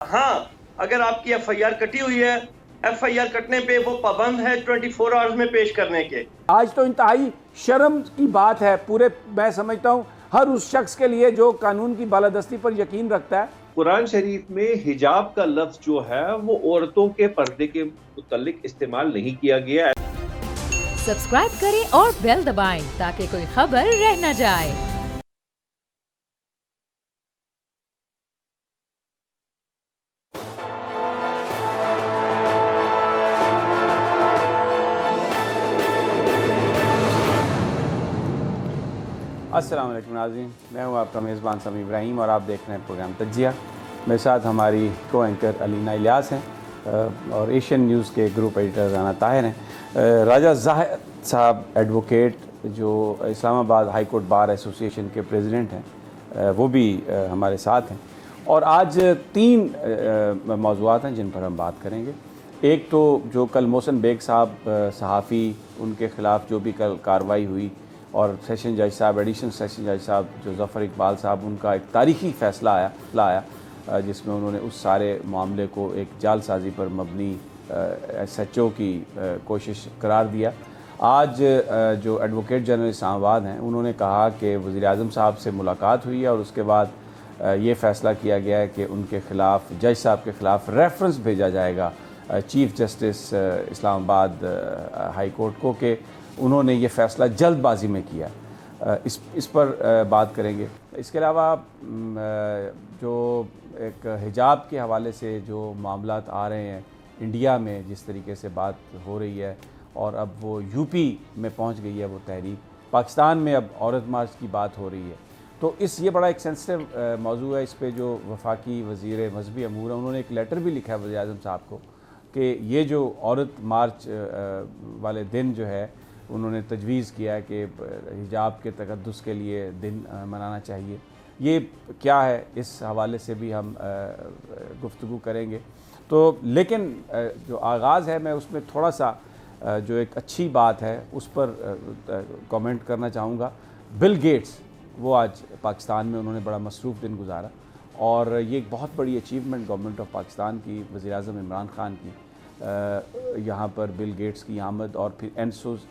हाँ, अगर आपकी एफआईआर कटी हुई है, एफआईआर कटने पे वो पाबंद है 24 आवर्स में पेश करने के। आज तो इंतहाई शर्म की बात है पूरे, मैं समझता हूँ हर उस शख्स के लिए जो कानून की बालादस्ती पर यकीन रखता है। कुरान शरीफ में हिजाब का लफ्ज जो है वो औरतों के पर्दे के मुतल्लिक इस्तेमाल नहीं किया गया है। सब्सक्राइब करें और बेल दबाएं ताकि कोई खबर रह न जाए। अस्सलाम वालेकुम नाज़रीन, मैं हूँ आपका मेज़बान समी इब्राहिम और आप देख रहे हैं प्रोग्राम तज्जिया। मेरे साथ हमारी को एंकर अलीना इलियास हैं और एशियन न्यूज़ के ग्रुप एडिटर राना ताहिर हैं। राजा ज़ाहिद साहब एडवोकेट जो Islamabad high court bar association के प्रेसिडेंट हैं, वो भी हमारे साथ हैं। और आज तीन मौज़ूआत हैं जिन पर हम बात करेंगे। एक तो जो कल मोहसिन बेग साहब सहाफ़ी, उनके ख़िलाफ़ जो भी कल कार्रवाई हुई और सेशन जज साहब, एडिशनल सेशन जज साहब जो ज़फ़र इकबाल साहब, उनका एक तारीख़ी फ़ैसला आया जिसमें उन्होंने उस सारे मामले को एक जालसाजी पर मबनी SHO की कोशिश करार दिया। आज जो एडवोकेट जनरल इस्लामाबाद हैं, उन्होंने कहा कि वज़ीर-ए-आज़म साहब से मुलाकात हुई है और उसके बाद ये फ़ैसला किया गया है कि उनके ख़िलाफ़, जज साहब के ख़िलाफ़ रेफरेंस भेजा जाएगा chief justice Islamabad high court को कि उन्होंने ये फ़ैसला जल्दबाजी में किया। इस पर बात करेंगे। इसके अलावा जो एक हिजाब के हवाले से जो मामलात आ रहे हैं इंडिया में, जिस तरीके से बात हो रही है और अब वो यूपी में पहुंच गई है वो तहरीक, पाकिस्तान में अब औरत मार्च की बात हो रही है, तो ये बड़ा एक सेंसिटिव मौजू है। इस पर जो वफाकी वज़ीर मज़हबी अमूर हैं, उन्होंने एक लेटर भी लिखा है वज़ीर-ए-आज़म साहब को कि ये जो औरत मार्च वाले दिन जो है, उन्होंने तजवीज़ किया है कि हिजाब के तक़द्दुस के लिए दिन मनाना चाहिए। ये क्या है, इस हवाले से भी हम गुफ्तगू करेंगे। तो लेकिन जो आगाज़ है, मैं उसमें थोड़ा सा जो एक अच्छी बात है उस पर कमेंट करना चाहूँगा। बिल गेट्स, वो आज पाकिस्तान में उन्होंने बड़ा मसरूफ़ दिन गुजारा और ये एक बहुत बड़ी अचीवमेंट गवर्नमेंट ऑफ पाकिस्तान की, वज़ीर-ए-आज़म इमरान खान की, यहाँ पर बिल गेट्स की आमद और फिर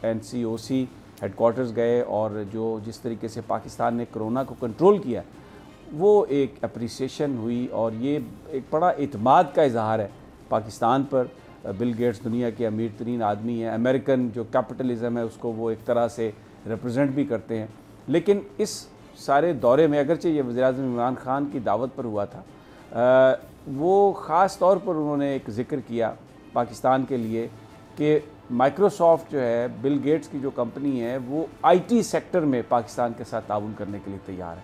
NCOC हेडकोार्टर्स गए और जिस तरीके से पाकिस्तान ने कोरोना को कंट्रोल किया, वो एक अप्रिसिएशन हुई और ये एक बड़ा इत्माद का इजहार है पाकिस्तान पर। बिल गेट्स दुनिया के अमीर तरीन आदमी हैं, अमेरिकन जो कैपिटलिज़म है उसको वो एक तरह से रिप्रेजेंट भी करते हैं। लेकिन इस सारे दौरे में, अगरचे ये वज़ीर-ए-आज़म इमरान खान की दावत पर हुआ था, वो ख़ास तौर पर उन्होंने एक ज़िक्र किया पाकिस्तान के लिए कि माइक्रोसॉफ्ट जो है, बिल गेट्स की जो कंपनी है, वो IT सेक्टर में पाकिस्तान के साथ ताउन करने के लिए तैयार है।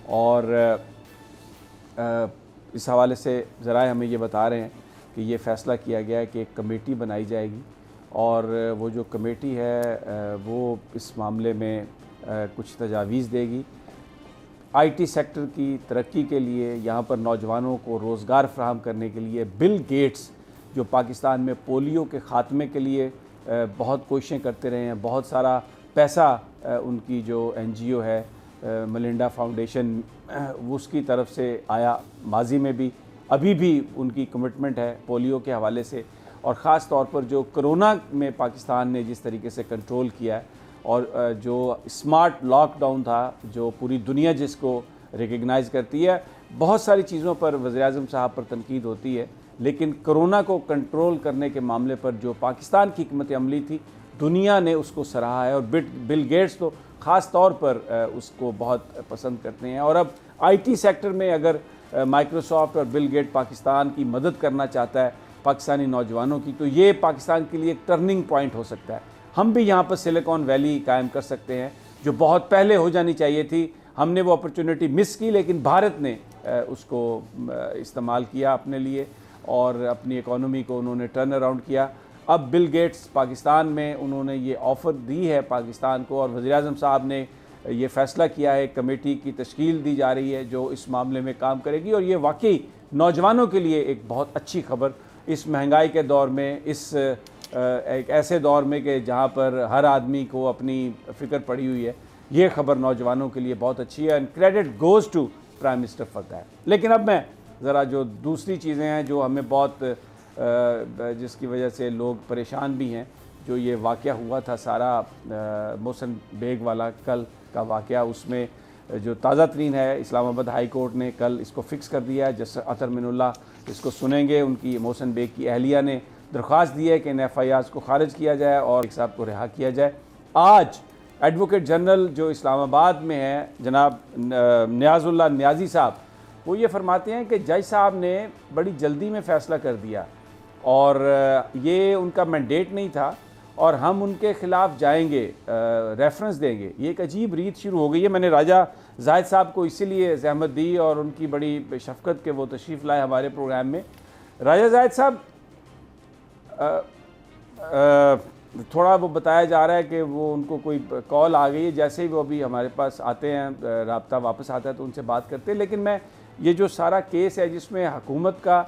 और इस हवाले से ज़राए हमें ये बता रहे हैं कि ये फ़ैसला किया गया है कि एक कमेटी बनाई जाएगी और वो जो कमेटी है वो इस मामले में कुछ तजावीज़ देगी IT सेक्टर की तरक्की के लिए, यहाँ पर नौजवानों को रोज़गार फ्राहम करने के लिए। बिल गेट्स जो पाकिस्तान में पोलियो के ख़ात्मे के लिए बहुत कोशिशें करते रहे हैं, बहुत सारा पैसा उनकी जो NGO है मलिंडा फाउंडेशन, उसकी तरफ से आया माजी में भी, अभी भी उनकी कमिटमेंट है पोलियो के हवाले से। और ख़ास तौर पर जो कोरोना में पाकिस्तान ने जिस तरीके से कंट्रोल किया है और जो स्मार्ट लॉकडाउन था, जो पूरी दुनिया जिसको रिकग्नाइज़ करती है, बहुत सारी चीज़ों पर वज़ीर-ए-आज़म साहब पर तनकीद होती है, लेकिन कोरोना को कंट्रोल करने के मामले पर जो पाकिस्तान की हिकमत अमली थी, दुनिया ने उसको सराहा है और बिल गेट्स तो ख़ास तौर पर उसको बहुत पसंद करते हैं। और अब IT सेक्टर में अगर माइक्रोसॉफ्ट और बिल गेट पाकिस्तान की मदद करना चाहता है, पाकिस्तानी नौजवानों की, तो ये पाकिस्तान के लिए एक टर्निंग पॉइंट हो सकता है। हम भी यहाँ पर सिलिकॉन वैली कायम कर सकते हैं, जो बहुत पहले हो जानी चाहिए थी। हमने वो अपॉर्चुनिटी मिस की, लेकिन भारत ने उसको इस्तेमाल किया अपने लिए और अपनी इकोनॉमी को उन्होंने टर्न अराउंड किया। अब बिल गेट्स पाकिस्तान में, उन्होंने ये ऑफ़र दी है पाकिस्तान को और वज़ीर-ए-आज़म साहब ने ये फ़ैसला किया है, कमेटी की तश्कील दी जा रही है जो इस मामले में काम करेगी। और ये वाकई नौजवानों के लिए एक बहुत अच्छी खबर, इस महंगाई के दौर में, इस एक ऐसे दौर में कि जहाँ पर हर आदमी को अपनी फ़िक्र पड़ी हुई है, ये खबर नौजवानों के लिए बहुत अच्छी है and credit goes to prime minister for that. लेकिन अब मैं ज़रा जो दूसरी चीज़ें हैं जो हमें बहुत जिसकी वजह से लोग परेशान भी हैं, जो ये वाक़या हुआ था सारा मोहसिन बेग वाला कल का वाक़या, उसमें जो ताज़ा तरीन है इस्लामाबाद हाई कोर्ट ने कल इसको फ़िक्स कर दिया है। जस्टिस अतर मिनुल्लाह इसको सुनेंगे। उनकी मोहसिन बेग की अहलिया ने दरख्वास्त दी है कि इन FIRs को खारिज किया जाए और एक साहब को रिहा किया जाए। आज एडवोकेट जनरल जो इस्लामाबाद में है जनाब नियाज़ुल्लाह नियाज़ी साहब, वो ये फरमाते हैं कि जज साहब ने बड़ी जल्दी में फ़ैसला कर दिया और ये उनका मैंडेट नहीं था और हम उनके ख़िलाफ़ जाएंगे, रेफरेंस देंगे। ये एक अजीब रीत शुरू हो गई है। मैंने राजा जाहिद साहब को इसीलिए ज़हमत दी और उनकी बड़ी शफ़क़त के वो तशरीफ़ लाए हमारे प्रोग्राम में। राजा जाहिद साहब, थोड़ा वो बताया जा रहा है कि वो उनको कोई कॉल आ गई है, जैसे ही वो अभी हमारे पास आते हैं, राब्ता वापस आता है तो उनसे बात करते हैं। लेकिन मैं ये जो सारा केस है जिसमें हुकूमत का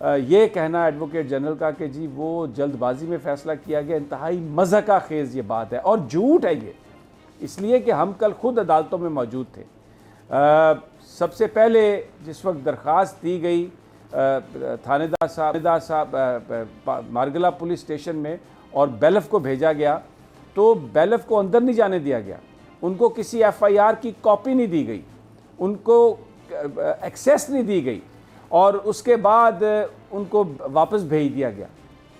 ये कहना एडवोकेट जनरल का कि जी वो जल्दबाजी में फ़ैसला किया गया, इंतहाई मज़ाक़ा खेज़ ये बात है और झूठ है ये, इसलिए कि हम कल ख़ुद अदालतों में मौजूद थे। सबसे पहले जिस वक्त दरख्वास्त दी गई थानेदार साहब मारगला पुलिस स्टेशन में और बेलफ को भेजा गया, तो बेलफ को अंदर नहीं जाने दिया गया, उनको किसी FIR की कॉपी नहीं दी गई, उनको एक्सेस नहीं दी गई और उसके बाद उनको वापस भेज दिया गया।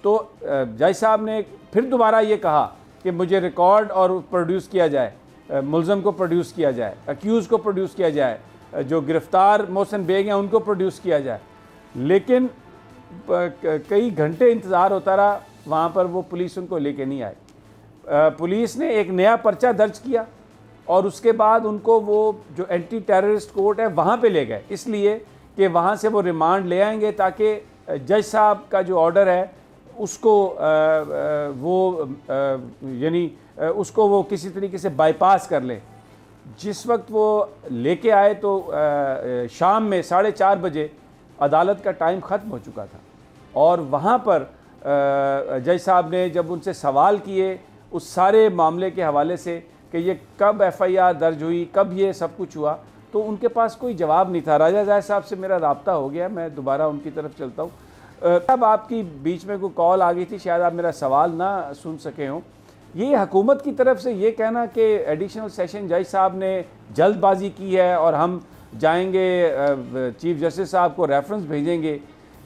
तो जज साहब ने फिर दोबारा ये कहा कि मुझे रिकॉर्ड और प्रोड्यूस किया जाए, मुल्ज़म को प्रोड्यूस किया जाए, अक्यूज़ को प्रोड्यूस किया जाए, जो गिरफ़्तार मोहसिन बेग हैं उनको प्रोड्यूस किया जाए। लेकिन कई घंटे इंतज़ार होता रहा, वहाँ पर वो पुलिस उनको लेके नहीं आई। पुलिस ने एक नया पर्चा दर्ज किया और उसके बाद उनको वो जो एंटी टेररिस्ट कोर्ट है वहाँ पे ले गए, इसलिए कि वहाँ से वो रिमांड ले आएंगे ताकि जज साहब का जो ऑर्डर है उसको उसको वो किसी तरीके से बाईपास कर लें। जिस वक्त वो लेके आए तो शाम में 4:30 बजे अदालत का टाइम ख़त्म हो चुका था और वहाँ पर जज साहब ने जब उनसे सवाल किए उस सारे मामले के हवाले से कि ये कब FIR दर्ज हुई, कब ये सब कुछ हुआ, तो उनके पास कोई जवाब नहीं था। राजा जाहिद साहब से मेरा राब्ता हो गया, मैं दोबारा उनकी तरफ चलता हूँ। अब आपकी बीच में कोई कॉल आ गई थी, शायद आप मेरा सवाल ना सुन सके हों। ये हुकूमत की तरफ से ये कहना कि एडिशनल सेशन जज साहब ने जल्दबाजी की है और हम जाएंगे चीफ जस्टिस साहब को रेफरेंस भेजेंगे,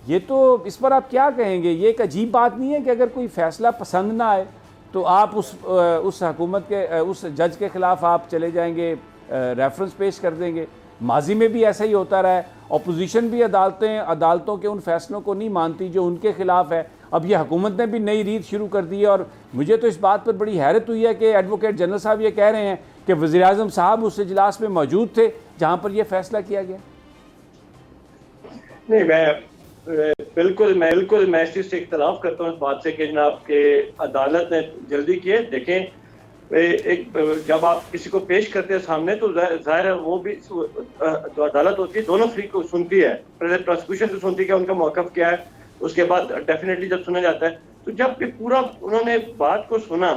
ये तो इस पर आप क्या कहेंगे? ये एक अजीब बात नहीं है कि अगर कोई फ़ैसला पसंद ना आए तो आप उस हुकूमत के उस जज के ख़िलाफ़ आप चले जाएंगे, रेफरेंस पेश कर देंगे? माजी में भी ऐसा ही होता रहा है। अपोजिशन भी अदालतों के उन फैसलों को नहीं मानती जो उनके ख़िलाफ़ है। अब ये हुकूमत ने भी नई रीत शुरू कर दी है और मुझे तो इस बात पर बड़ी हैरत हुई है कि एडवोकेट जनरल साहब ये कह रहे हैं कि वज़ीर-ए-आज़म साहब उस इजलास में मौजूद थे जहाँ पर यह फ़ैसला किया गया। नहीं, मैं बिल्कुल मैं इस चीज़ से इख्तलाफ करता हूँ इस बात से कि जनाब के अदालत ने जल्दी की है। देखें, जब आप किसी को पेश करते हैं सामने तो जाहिर है वो भी जो अदालत होती है दोनों फ्री को सुनती है, प्रोसिक्यूशन को सुनती है उनका मौक़िफ़ क्या है, उसके बाद डेफिनेटली जब सुना जाता है। तो जब पूरा उन्होंने बात को सुना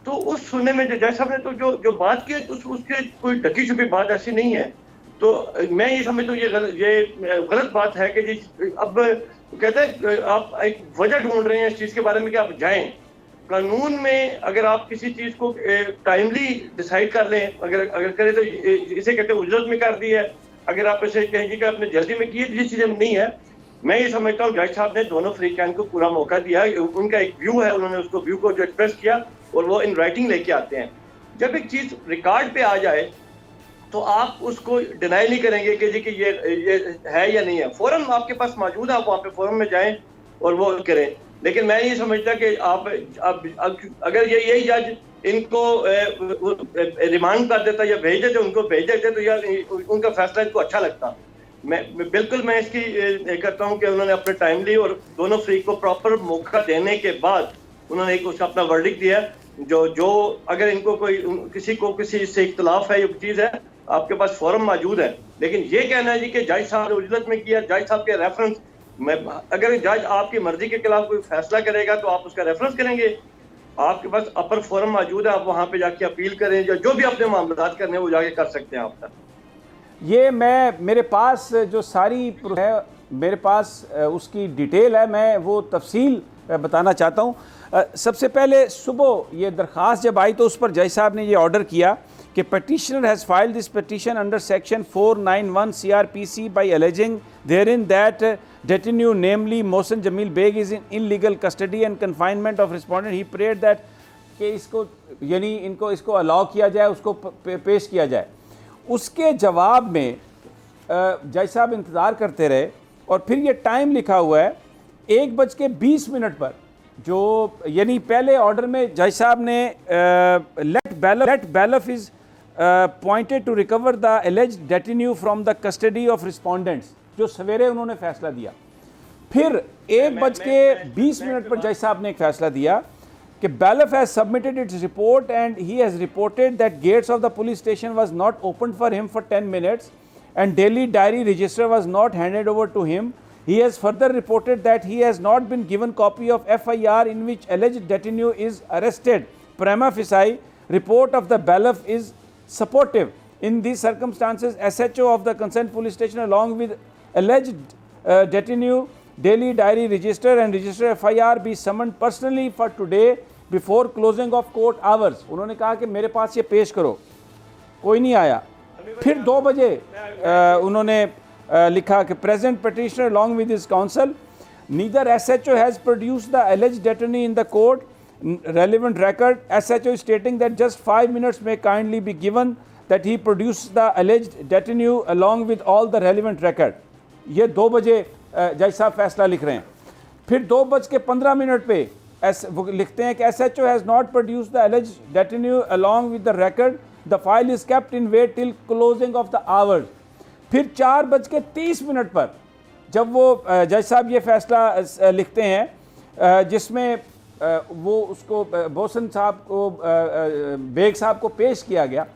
तो उस सुनने में जज साहब ने तो जो बात की तो उसके कोई ढकी छुपी बात ऐसी नहीं है। तो मैं ये समझता हूँ ये गलत बात है कि जी अब कहते हैं आप एक वजह ढूंढ रहे हैं इस चीज़ के बारे में कि आप जाएं। कानून में अगर आप किसी चीज़ को टाइमली डिसाइड कर लें, अगर करें तो इसे कहते हैं उजरत में कर दी है। अगर आप इसे कहेंगे कि आपने जल्दी में की है, ये चीज़ें नहीं है। मैं ये समझता हूँ जज साहब ने दोनों फ्रीकैन को पूरा मौका दिया। उनका एक व्यू है, उन्होंने उसको व्यू को जो एक्सप्रेस किया और वो इन राइटिंग लेके आते हैं। जब एक चीज़ रिकॉर्ड पे आ जाए तो आप उसको डिनाई नहीं करेंगे कि जी कि ये है या नहीं है। फौरन आपके पास मौजूद है, आप वहाँ पे फौरन में जाएं और वो करें। लेकिन मैं ये समझता कि आप अगर यही जज इनको रिमांड कर देता या भेज देते, उनको भेज देते तो यार उनका फैसला इनको अच्छा लगता। मैं इसकी करता हूँ कि उन्होंने अपने टाइमली और दोनों फ्री को प्रॉपर मौका देने के बाद उन्होंने एक उसका अपना वर्डिक्ट दिया। जो अगर इनको किसी से इख्तलाफ है, ये चीज़ है आपके पास फॉर्म मौजूद है। लेकिन ये कहना है जी कि जज साहब ने उजलत में किया, जज साहब के रेफरेंस में, अगर जज आपकी मर्जी के खिलाफ कोई फैसला करेगा तो आप उसका रेफरेंस करेंगे। आपके पास अपर फोरम मौजूद है, आप वहाँ पे जाके अपील करें, जो भी अपने मामलात करने हैं वो जाके कर सकते हैं आप तक। ये मेरे पास जो सारी है मेरे पास उसकी डिटेल है, मैं वो तफसील बताना चाहता हूँ। सबसे पहले सुबह ये दरख्वास्त जब आई तो उस पर जज साहब ने ये ऑर्डर किया कि petitioner has filed this petition under section 491 CRPC by alleging therein that detenue namely Mohsen Jamil Beg is in illegal custody and confinement of respondent. He prayed that कि इसको यानी इनको इसको अलाउ किया जाए, उसको पेश किया जाए। उसके जवाब में जज साहब इंतज़ार करते रहे और फिर ये टाइम लिखा हुआ है 1:20 पर, जो यानी पहले ऑर्डर में जज साहब ने let bailiff is appointed to recover the alleged detenu from the custody of respondents, जो सवेरे उन्होंने फैसला दिया। फिर 1:20 पर जज साहब ने एक फैसला दिया कि bailiff has submitted its report and he has reported that gates of the police station was not open for him for 10 minutes and daily diary register was not handed over to him. He has further reported that he has not been given copy of FIR in which alleged detenue is arrested. Prima facie report of the bailiff is supportive. In these circumstances, SHO of the concerned police station along with alleged detenue daily diary register and register FIR be summoned personally for today before closing of court hours. उन्होंने कहा कि मेरे पास ये पेश करो, कोई नहीं आया। फिर 2 बजे उन्होंने लिखा कि present petitioner along with his counsel neither SHO has produced the alleged detainee in the court relevant record. SHO is stating that just 5 minutes may kindly be given that he produced the alleged detainee along with all the relevant record. ये 2 बजे जज साहब फैसला लिख रहे हैं। फिर 2:15 पे लिखते हैं कि SHO has not produced the alleged detainee along with the record. The file is kept in wait till closing of the hours. फिर 4:30 पर जब वो जज साहब ये फैसला लिखते हैं जिसमें वो उसको मोहसिन साहब को बेग साहब को पेश किया गया,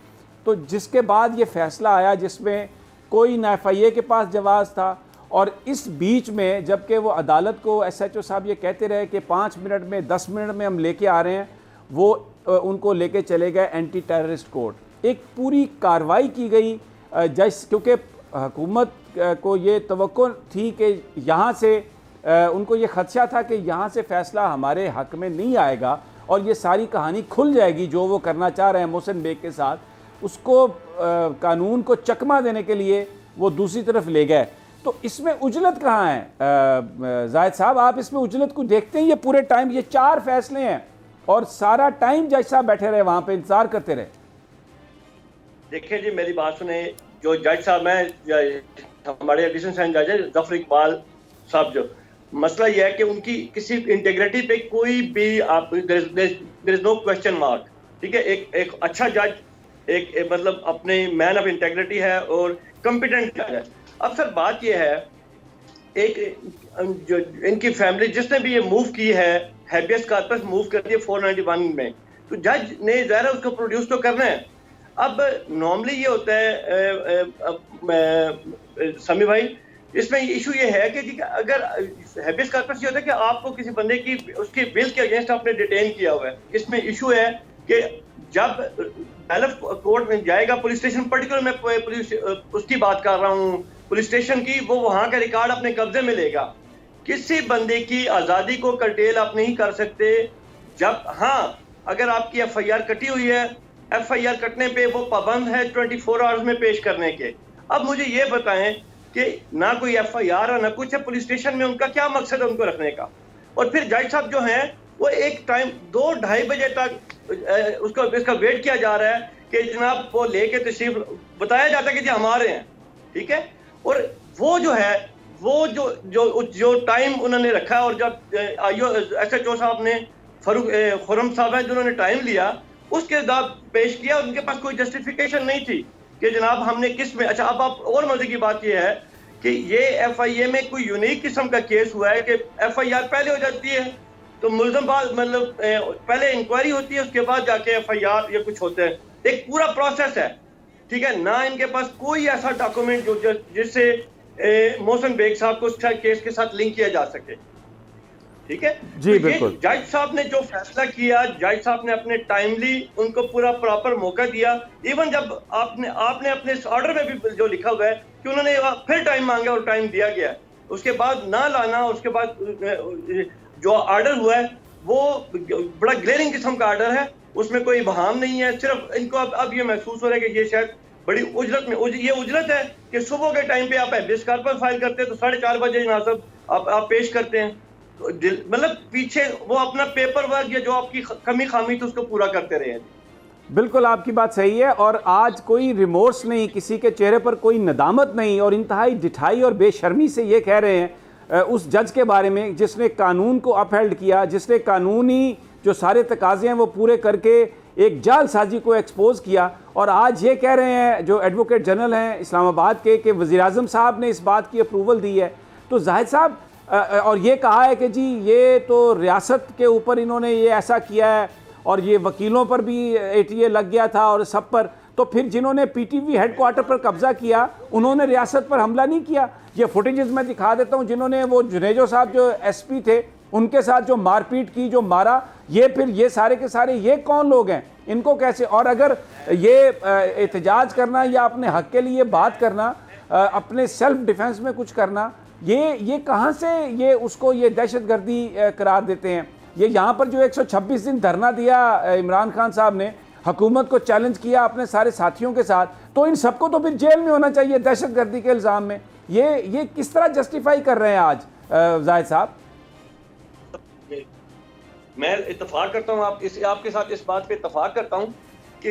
तो जिसके बाद ये फैसला आया जिसमें कोई ना FIA के पास जवाब था। और इस बीच में जबकि वो अदालत को SHO साहब ये कहते रहे कि 5 मिनट में 10 मिनट में हम लेके आ रहे हैं, वो उनको लेके चले गए एंटी टेररिस्ट कोर्ट। एक पूरी कार्रवाई की गई जज, क्योंकि हुकूमत को ये तवक्को थी कि यहाँ से उनको ये ख़दशा था कि यहाँ से फ़ैसला हमारे हक़ में नहीं आएगा और ये सारी कहानी खुल जाएगी जो वो करना चाह रहे हैं मोहसिन बेग के साथ, उसको कानून को चकमा देने के लिए वो दूसरी तरफ ले गए। तो इसमें उजलत कहाँ है जाहिद साहब, आप इसमें उजलत को देखते हैं? ये पूरे टाइम ये 4 फैसले हैं और सारा टाइम जज साहब बैठे रहे वहाँ पे, इंतजार करते रहे। देखिए जी, मेरी बात सुने, जो जज साहब हैं हमारे एडिशनल सेशन जज है जफर इकबाल साहब, जो मसला यह है कि उनकी किसी इंटेग्रिटी पे कोई भी आप there is no question mark, ठीक है। एक अच्छा जज, एक मतलब अपने मैन ऑफ इंटेग्रिटी है और कॉम्पिटेंट जज है। अब सर बात यह है, एक जो इनकी फैमिली जिसने भी ये मूव की है, हैबियस कॉर्पस मूव कर दिया 491 में, तो जज ने ज़ाहिर उसको प्रोड्यूस तो करना है। अब नॉर्मली ये होता है समी भाई, इसमें इशू ये है कि अगर हैबियस कॉर्पस ये होता है कि आपको किसी बंदे की उसके बिल के अगेंस्ट आपने डिटेन किया हुआ है, इसमें इशू है कि जब बैलफ कोर्ट में जाएगा पुलिस स्टेशन, पर्टिकुलर मैं पुलिस उसकी बात कर रहा हूँ पुलिस स्टेशन की, वो वहाँ का रिकॉर्ड अपने कब्जे में लेगा। किसी बंदे की आज़ादी को कर्टेल आप नहीं कर सकते। जब हाँ, अगर आपकी FIR कटी हुई है, FIR कटने पे वो पाबंद है 24 आवर्स में पेश करने के। अब मुझे ये बताएं कि ना कोई FIR है ना कुछ है, पुलिस स्टेशन में उनका क्या मकसद है उनको रखने का? और फिर जज साहब जो हैं वो एक टाइम 2-2:30 बजे तक उसको इसका वेट किया जा रहा है कि जनाब वो लेके तशरीफ, बताया जाता है कि जी हमारे हैं, ठीक है। और वो जो है वो जो टाइम उन्होंने रखा, और जब SHO साहब ने खुरम साहब हैं जिन्होंने टाइम लिया, उसके बाद पेश किया, उनके पास कोई जस्टिफिकेशन नहीं थी कि जनाब हमने किस में। अच्छा, अब आप और मजे की बात यह है कि ये FIA में कोई यूनिक किस्म का केस हुआ है कि FIR पहले हो जाती है तो मुलजम बाद मतलब पहले इंक्वायरी होती है, उसके बाद जाके FIR या कुछ होते हैं, एक पूरा प्रोसेस है, ठीक है ना। इनके पास कोई ऐसा डॉक्यूमेंट जो जिससे मोहसिन बेग साहब को उस केस के साथ लिंक किया जा सके, ठीक है जी। तो बिल्कुल जज साहब ने जो फैसला किया, जज साहब ने अपने टाइमली उनको पूरा प्रॉपर मौका दिया। इवन जब आपने अपने ऑर्डर में भी जो लिखा हुआ है कि उन्होंने फिर टाइम मांगा और टाइम दिया गया, उसके बाद ना लाना, उसके बाद जो ऑर्डर हुआ है वो बड़ा ग्लेरिंग किस्म का ऑर्डर है, उसमें कोई बहाम नहीं है। सिर्फ इनको अब ये महसूस हो रहा है कि ये शायद बड़ी उजरत में ये उजरत है कि सुबह के टाइम पे आप हैबियस कॉर्पस फाइल करते हैं तो 4:30 बजे जनाब आप पेश करते हैं। मतलब पीछे वो अपना पेपर वर्क या जो आपकी कमी खामी थी उसको पूरा करते रहे हैं। बिल्कुल आपकी बात सही है, और आज कोई रिमोर्स नहीं, किसी के चेहरे पर कोई नदामत नहीं, और इंतहाई ढिठाई और बेशर्मी से ये कह रहे हैं उस जज के बारे में जिसने कानून को अपहेल्ड किया, जिसने कानूनी जो सारे तकाजे हैं वो पूरे करके एक जालसाजी को एक्सपोज किया। और आज ये कह रहे हैं जो एडवोकेट जनरल हैं इस्लामाबाद के कि वज़ीर-ए-आज़म साहब ने इस बात की अप्रूवल दी है। तो जाहिद साहब और ये कहा है कि जी ये तो रियासत के ऊपर इन्होंने ये ऐसा किया है और ये वकीलों पर भी ATA लग गया था और सब पर, तो फिर जिन्होंने PTV हेडक्वार्टर पर कब्जा किया उन्होंने रियासत पर हमला नहीं किया। ये फुटेजेस मैं दिखा देता हूँ, जिन्होंने वो जुनेजो साहब जो SP थे उनके साथ जो मारपीट की, जो मारा, ये फिर ये सारे के सारे ये कौन लोग हैं, इनको कैसे, और अगर ये एहतजाज करना या अपने हक के लिए बात करना, अपने सेल्फ डिफेंस में कुछ करना, ये कहाँ से ये उसको ये दहशतगर्दी करार देते हैं। ये यहाँ पर जो 126 दिन धरना दिया इमरान खान साहब ने, हुकूमत को चैलेंज किया अपने सारे साथियों के साथ, तो इन सबको तो फिर जेल में होना चाहिए दहशतगर्दी के इल्ज़ाम में। ये किस तरह जस्टिफाई कर रहे हैं आज जाहिद साहब? मैं इत्तेफाक करता हूँ आपके साथ इस बात पे इत्तेफाक करता हूँ कि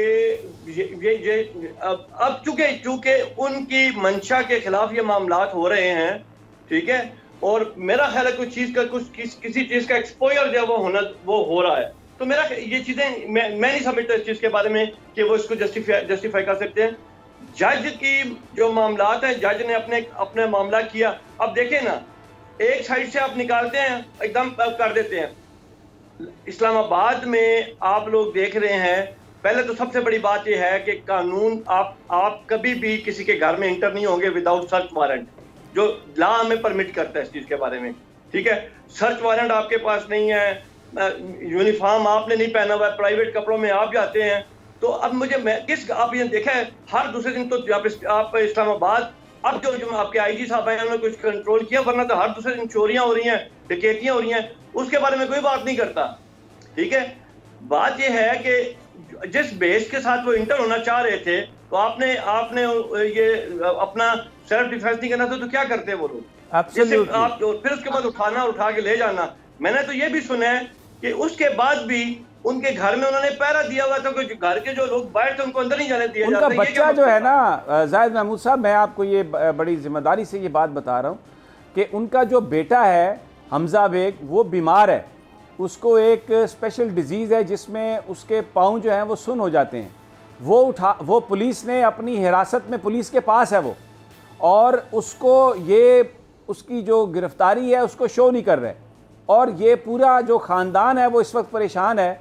ये अब चूंकि उनकी मंशा के खिलाफ ये मामलात हो रहे हैं, ठीक है, और मेरा ख्याल है कुछ चीज का किसी चीज का एक्सपोजर जो वो हो रहा है, तो मेरा ये चीजें मैं नहीं समझता इस चीज के बारे में कि वो इसको जस्टिफाई कर सकते हैं। जज की जो मामलात है, जज ने अपने मामला किया। अब देखें ना, एक साइड से आप निकालते हैं एकदम कर देते हैं। इस्लामाबाद में आप लोग देख रहे हैं, पहले तो सबसे बड़ी बात यह है कि कानून आप कभी भी किसी के घर में इंटर नहीं होंगे विदाउट सर्च वारंट, जो लॉ हमें परमिट करता है इस चीज के बारे में, ठीक है। सर्च वारंट आपके पास नहीं है, यूनिफॉर्म आपने नहीं पहना हुआ है, प्राइवेट कपड़ों में आप जाते हैं। तो अब आप ये देखा है हर दूसरे दिन तो आप इस्लामाबाद, अब जो आपके IG साहब हैं उन्होंने कुछ कंट्रोल किया, वरना तो हर दूसरे दिन चोरियां हो रही हैं, डकैतियां हो रही हैं, उसके बारे में कोई बात नहीं करता, ठीक है। बात यह है कि जिस बेस के साथ वो इंटर होना चाह रहे थे, तो आपने ये अपना सेल्फ डिफेंस नहीं करना था तो क्या करते हैं वो लोग? आप फिर उसके बाद उठा के ले जाना। मैंने तो ये भी सुना है कि उसके बाद भी उनके घर में उन्होंने पहरा दिया हुआ था, कि घर के जो लोग बाहर थे उनको अंदर नहीं जाने दिया जाता। उनका बच्चा जो है ना जाहिद महमूद साहब, मैं आपको ये बड़ी जिम्मेदारी से ये बात बता रहा हूँ कि उनका जो बेटा है हमजा बेग, वो बीमार है, उसको एक स्पेशल डिजीज़ है जिसमें उसके पाँव जो हैं वो सुन्न हो जाते हैं। वो पुलिस ने अपनी हिरासत में, पुलिस के पास है वो, और उसको ये उसकी जो गिरफ्तारी है उसको शो नहीं कर रहे, और ये पूरा जो ख़ानदान है वो इस वक्त परेशान है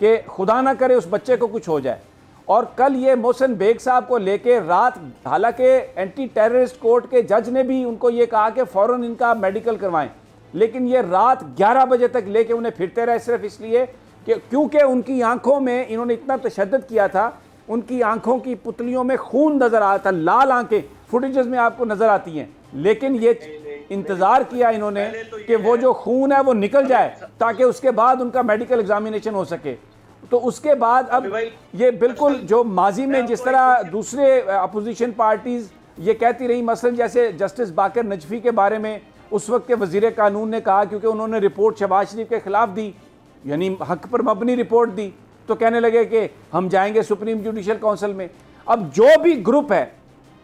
कि खुदा ना करे उस बच्चे को कुछ हो जाए। और कल ये मोहसिन बेग साहब को लेके रात, हालांकि एंटी टेररिस्ट कोर्ट के जज ने भी उनको ये कहा कि फ़ौरन इनका मेडिकल करवाएं, लेकिन ये रात 11 बजे तक लेके उन्हें फिरते रहे, सिर्फ इसलिए कि क्योंकि उनकी आंखों में इन्होंने इतना तशद्दुद किया था, उनकी आंखों की पुतलियों में खून नज़र आ रहा था, लाल आंखें फुटेजेस में आपको नज़र आती हैं, लेकिन ये इंतज़ार किया इन्होंने कि वो जो खून है वो निकल जाए ताकि उसके बाद उनका मेडिकल एग्जामिनेशन हो सके। तो उसके बाद अब ये बिल्कुल जो माजी में जिस तरह दूसरे अपोजिशन पार्टीज़ ये कहती रही, मसलन जैसे जस्टिस बाकर नजफी के बारे में उस वक्त के वज़ीर कानून ने कहा, क्योंकि उन्होंने रिपोर्ट शहबाज शरीफ के ख़िलाफ़ दी, यानी हक पर मबनी रिपोर्ट दी, तो कहने लगे कि हम जाएंगे सुप्रीम जुडिशल काउंसिल में। अब जो भी ग्रुप है